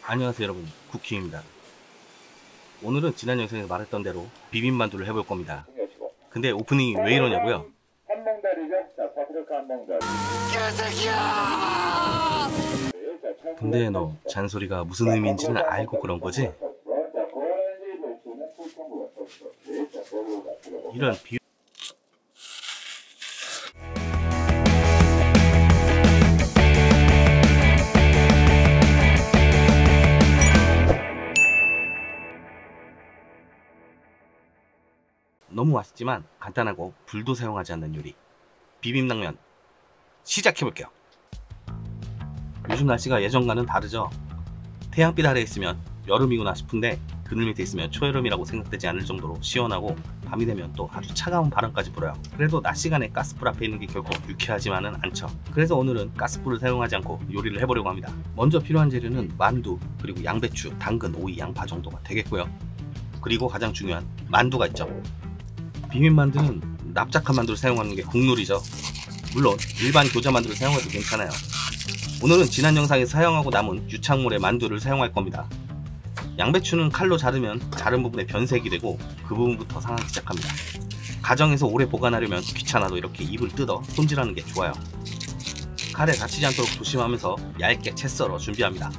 안녕하세요 여러분, 쿠키입니다. 오늘은 지난 영상에서 말했던 대로 비빔만두를 해볼 겁니다. 근데 오프닝이 왜 이러냐고요? 근데 너 잔소리가 무슨 의미인지는 알고 그런 거지? 이런 비 너무 맛있지만 간단하고 불도 사용하지 않는 요리, 비빔냉면 시작해볼게요. 요즘 날씨가 예전과는 다르죠. 태양빛 아래에 있으면 여름이구나 싶은데 그늘 밑에 있으면 초여름이라고 생각되지 않을 정도로 시원하고, 밤이 되면 또 아주 차가운 바람까지 불어요. 그래도 낮 시간에 가스불 앞에 있는 게 결코 유쾌하지만은 않죠. 그래서 오늘은 가스불을 사용하지 않고 요리를 해보려고 합니다. 먼저 필요한 재료는 만두, 그리고 양배추, 당근, 오이, 양파 정도가 되겠고요. 그리고 가장 중요한 만두가 있죠. 비빔만두는 납작한 만두를 사용하는 게 국룰이죠. 물론 일반 교자 만두를 사용해도 괜찮아요. 오늘은 지난 영상에서 사용하고 남은 유착물의 만두를 사용할 겁니다. 양배추는 칼로 자르면 자른 부분에 변색이 되고 그 부분부터 상하기 시작합니다. 가정에서 오래 보관하려면 귀찮아도 이렇게 잎을 뜯어 손질하는 게 좋아요. 칼에 다치지 않도록 조심하면서 얇게 채 썰어 준비합니다.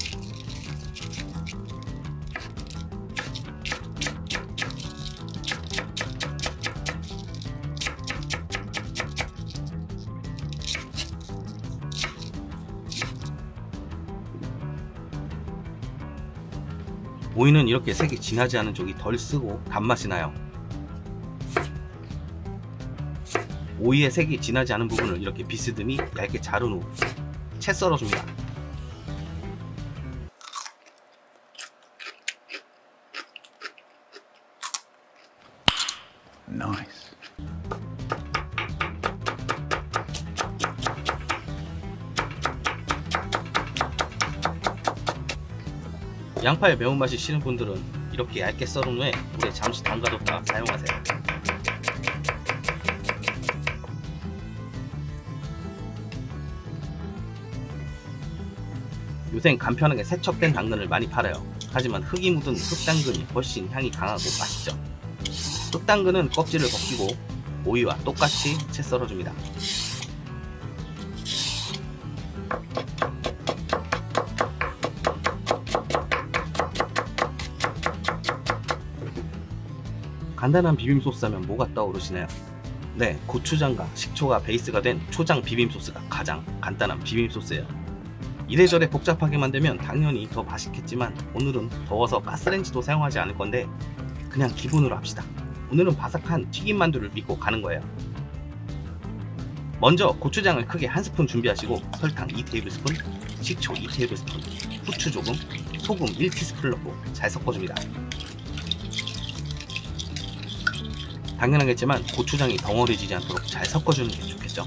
오이는 이렇게 색이 진하지 않은 쪽이 덜 쓰고 단맛이 나요. 오이의 색이 진하지 않은 부분을 이렇게 비스듬히 얇게 자른 후 채 썰어줍니다. Nice. 양파의 매운맛이 싫은 분들은 이렇게 얇게 썰은 후에 물에 잠시 담가뒀다 사용하세요. 요샌 간편하게 세척된 당근을 많이 팔아요. 하지만 흙이 묻은 흙당근이 훨씬 향이 강하고 맛있죠. 흙당근은 껍질을 벗기고 오이와 똑같이 채 썰어줍니다. 간단한 비빔소스 하면 뭐가 떠오르시나요? 네, 고추장과 식초가 베이스가 된 초장 비빔소스가 가장 간단한 비빔소스예요. 이래저래 복잡하게 만들면 당연히 더 맛있겠지만 오늘은 더워서 가스레인지도 사용하지 않을 건데 그냥 기본으로 합시다. 오늘은 바삭한 튀김만두를 믿고 가는 거예요. 먼저 고추장을 크게 한 스푼 준비하시고 설탕 2테이블스푼, 식초 2테이블스푼, 후추 조금, 소금 1티스푼 넣고 잘 섞어줍니다. 당연하겠지만 고추장이 덩어리지지 않도록 잘 섞어주는 게 좋겠죠.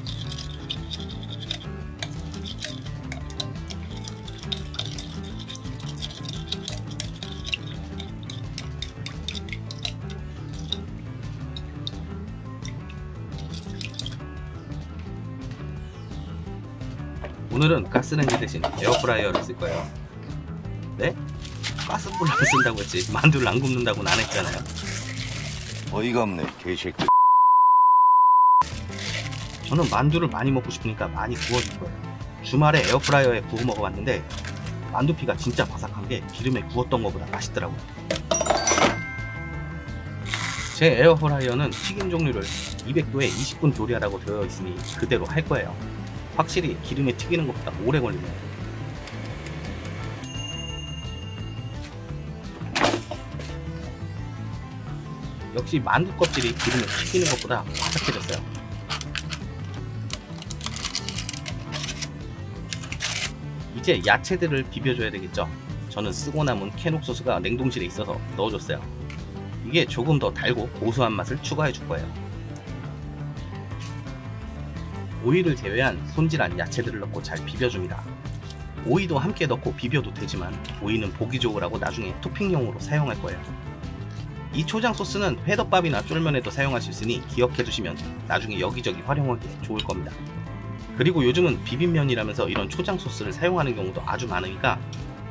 오늘은 가스레인지 대신 에어프라이어를 쓸 거예요. 네? 가스불을 안 쓴다고 했지 만두를 안 굽는다고는 안 했잖아요. 어이가 없네, 개새끼. 저는 만두를 많이 먹고 싶으니까 많이 구워줄 거예요. 주말에 에어프라이어에 구워 먹어봤는데 만두피가 진짜 바삭한 게 기름에 구웠던 것보다 맛있더라고요. 제 에어프라이어는 튀김 종류를 200도에 20분 조리하라고 되어 있으니 그대로 할 거예요. 확실히 기름에 튀기는 것보다 오래 걸리네요. 역시 만두 껍질이 기름에 튀기는 것보다 바삭해졌어요. 이제 야채들을 비벼줘야 되겠죠. 저는 쓰고 남은 캔옥소스가 냉동실에 있어서 넣어줬어요. 이게 조금 더 달고 고소한 맛을 추가해 줄 거예요. 오이를 제외한 손질한 야채들을 넣고 잘 비벼줍니다. 오이도 함께 넣고 비벼도 되지만 오이는 보기 좋으라고 나중에 토핑용으로 사용할 거예요. 이 초장 소스는 회덮밥이나 쫄면에도 사용할 수 있으니 기억해 두시면 나중에 여기저기 활용하기에 좋을 겁니다. 그리고 요즘은 비빔면이라면서 이런 초장 소스를 사용하는 경우도 아주 많으니까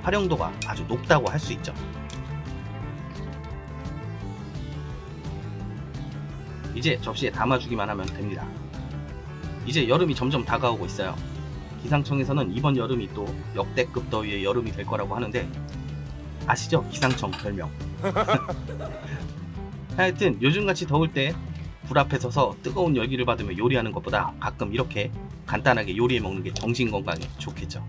활용도가 아주 높다고 할 수 있죠. 이제 접시에 담아주기만 하면 됩니다. 이제 여름이 점점 다가오고 있어요. 기상청에서는 이번 여름이 또 역대급 더위의 여름이 될 거라고 하는데, 아시죠? 기상청 별명. 하여튼 요즘같이 더울 때 불 앞에 서서 뜨거운 열기를 받으며 요리하는 것보다 가끔 이렇게 간단하게 요리해 먹는 게 정신 건강에 좋겠죠.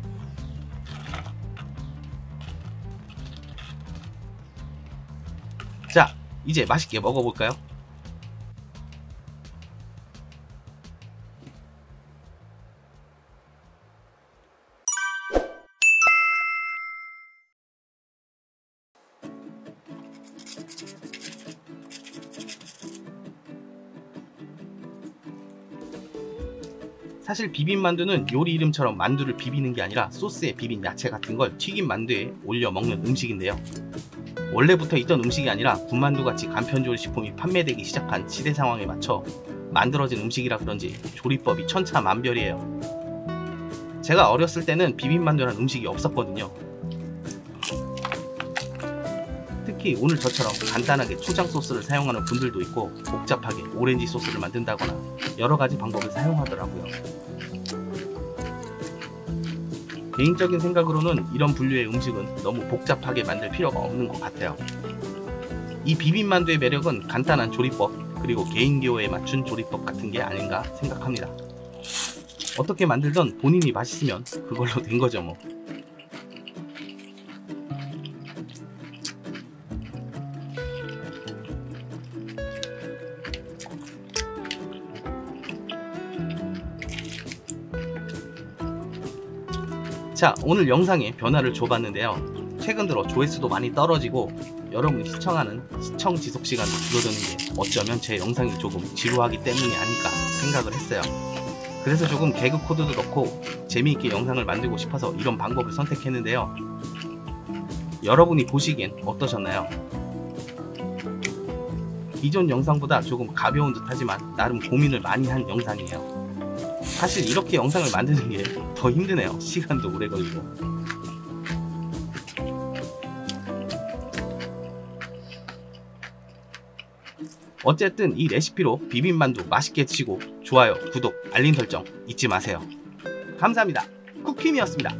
자, 이제 맛있게 먹어볼까요? 사실 비빔만두는 요리 이름처럼 만두를 비비는 게 아니라 소스에 비빈 야채 같은 걸 튀김 만두에 올려 먹는 음식인데요. 원래부터 있던 음식이 아니라 군만두같이 간편조리식품이 판매되기 시작한 시대 상황에 맞춰 만들어진 음식이라 그런지 조리법이 천차만별이에요. 제가 어렸을 때는 비빔만두란 음식이 없었거든요. 특히 오늘 저처럼 간단하게 초장 소스를 사용하는 분들도 있고, 복잡하게 오렌지 소스를 만든다거나 여러가지 방법을 사용하더라고요. 개인적인 생각으로는 이런 분류의 음식은 너무 복잡하게 만들 필요가 없는 것 같아요. 이 비빔만두의 매력은 간단한 조리법, 그리고 개인기호에 맞춘 조리법 같은 게 아닌가 생각합니다. 어떻게 만들던 본인이 맛있으면 그걸로 된 거죠 뭐. 자, 오늘 영상에 변화를 줘봤는데요. 최근 들어 조회수도 많이 떨어지고 여러분이 시청하는 시청 지속 시간도 줄어드는 게 어쩌면 제 영상이 조금 지루하기 때문이 아닐까 생각을 했어요. 그래서 조금 개그 코드도 넣고 재미있게 영상을 만들고 싶어서 이런 방법을 선택했는데요. 여러분이 보시기엔 어떠셨나요? 기존 영상보다 조금 가벼운 듯 하지만 나름 고민을 많이 한 영상이에요. 사실 이렇게 영상을 만드는 게 더 힘드네요. 시간도 오래 걸리고. 어쨌든 이 레시피로 비빔만두 맛있게 드시고 좋아요, 구독, 알림 설정 잊지 마세요. 감사합니다. 쿠킴이었습니다.